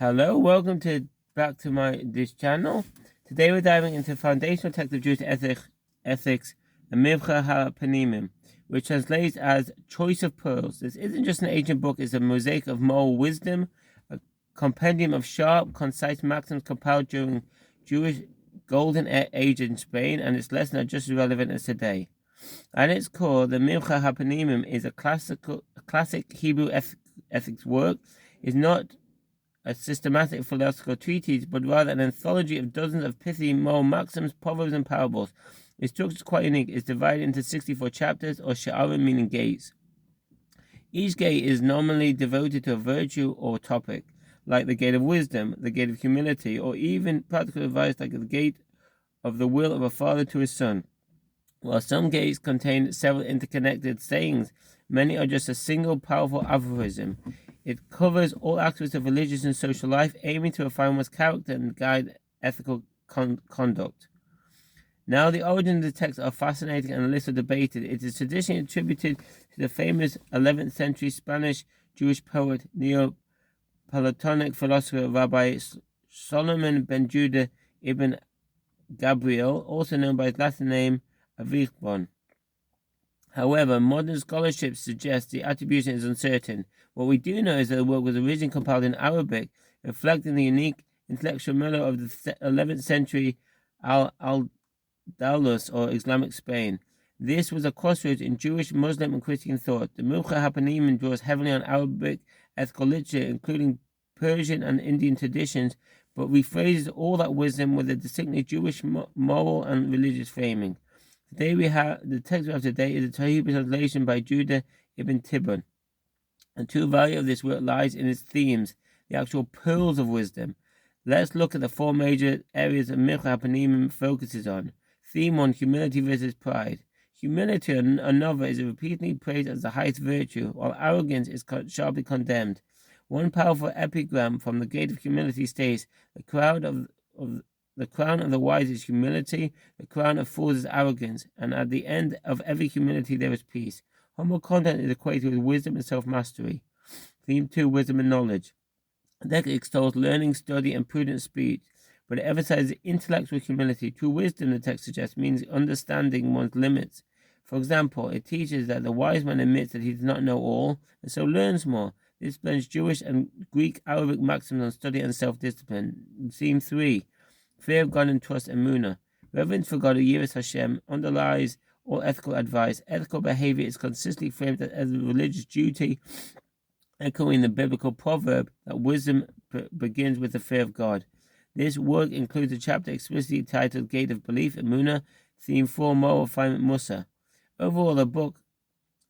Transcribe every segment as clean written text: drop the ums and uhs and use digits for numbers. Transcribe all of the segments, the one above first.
Hello, welcome back to this channel. Today we're diving into the foundational text of Jewish ethics, Mivchar Hapaninim, which translates as Choice of Pearls. This isn't just an ancient book, it's a mosaic of moral wisdom, a compendium of sharp, concise maxims compiled during Jewish golden age in Spain, and its lessons are just as relevant as today. At its core, the Mivchar Hapaninim is a classic Hebrew ethics work. It's not a systematic philosophical treatise, but rather an anthology of dozens of pithy moral maxims, proverbs, and parables. Its structure is quite unique. It's divided into 64 chapters, or sha'arim, meaning gates. Each gate is normally devoted to a virtue or topic, like the gate of wisdom, the gate of humility, or even practical advice like the gate of the will of a father to his son. While some gates contain several interconnected sayings, many are just a single powerful aphorism. It covers all aspects of religious and social life, aiming to refine one's character and guide ethical conduct. Now, the origins of the text are fascinating and a little debated. It is traditionally attributed to the famous 11th century Spanish Jewish poet, Neoplatonic philosopher Rabbi Solomon ben Judah ibn Gabriel, also known by his Latin name Avichbon. However, modern scholarship suggests the attribution is uncertain. What we do know is that the work was originally compiled in Arabic, reflecting the unique intellectual milieu of the 11th century Al-Andalus, or Islamic Spain. This was a crossroads in Jewish, Muslim, and Christian thought. The Mivchar Hapaninim draws heavily on Arabic ethical literature, including Persian and Indian traditions, but rephrases all that wisdom with a distinctly Jewish moral and religious framing. The text we have today is a Hebrew translation by Judah ibn Tibbon. The true value of this work lies in its themes, the actual pearls of wisdom. Let's look at the four major areas that Mivchar Hapaninim focuses on. Theme 1: humility versus pride. Humility, another, is repeatedly praised as the highest virtue, while arrogance is sharply condemned. One powerful epigram from the Gate of Humility states, the crown of the wise is humility, the crown of fools is arrogance, and at the end of every humility there is peace. Humble content is equated with wisdom and self-mastery. Theme 2: wisdom and knowledge. The text extols learning, study, and prudent speech, but it emphasizes intellectual humility. True wisdom, the text suggests, means understanding one's limits. For example, it teaches that the wise man admits that he does not know all, and so learns more. This blends Jewish and Greek Arabic maxims on study and self-discipline. Theme 3: fear of God and trust, Emunah. Reverence for God, Yiras Hashem, underlies all ethical advice. Ethical behavior is consistently framed as a religious duty, echoing the biblical proverb that wisdom begins with the fear of God. This work includes a chapter explicitly titled Gate of Belief, Emunah. Theme 4: moral refinement, Musa. Overall, the book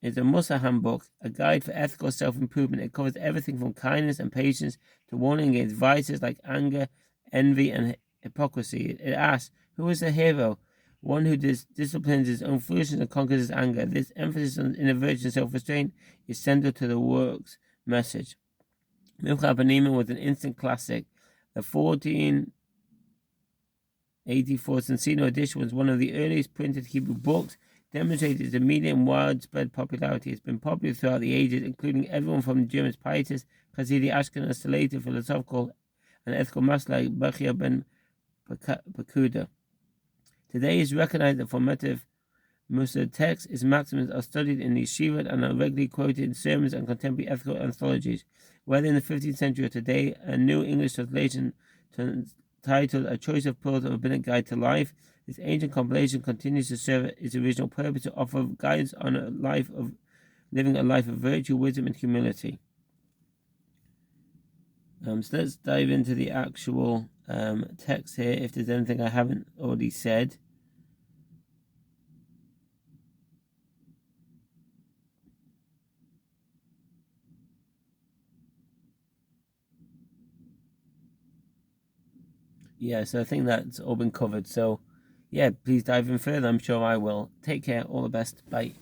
is a Musa handbook, a guide for ethical self-improvement. It covers everything from kindness and patience to warning against vices like anger, envy, and hypocrisy. It asks, who is the hero? One who disciplines his own foolishness and conquers his anger. This emphasis on inner virtue and self-restraint is central to the work's message. Mivchar Hapaninim was an instant classic. The 1484 Cincinnati edition was one of the earliest printed Hebrew books, demonstrated its immediate and widespread popularity. It's been popular throughout the ages, including everyone from German pietists, Hasidic Ashkenaz, to later philosophical and ethical masters like Bechia ben Pekuda. Today is recognized that formative Musa text, its maxims are studied in the yeshiva and are regularly quoted in sermons and contemporary ethical anthologies. Whether in the 15th century or today, a new English translation titled A Choice of Pearls, a Rabbinic Guide to Life, this ancient compilation continues to serve its original purpose to offer guidance on living a life of virtue, wisdom, and humility. So let's dive into the actual text here, if there's anything I haven't already said. Yeah, so I think that's all been covered. So, yeah, please dive in further. I'm sure I will. Take care. All the best. Bye.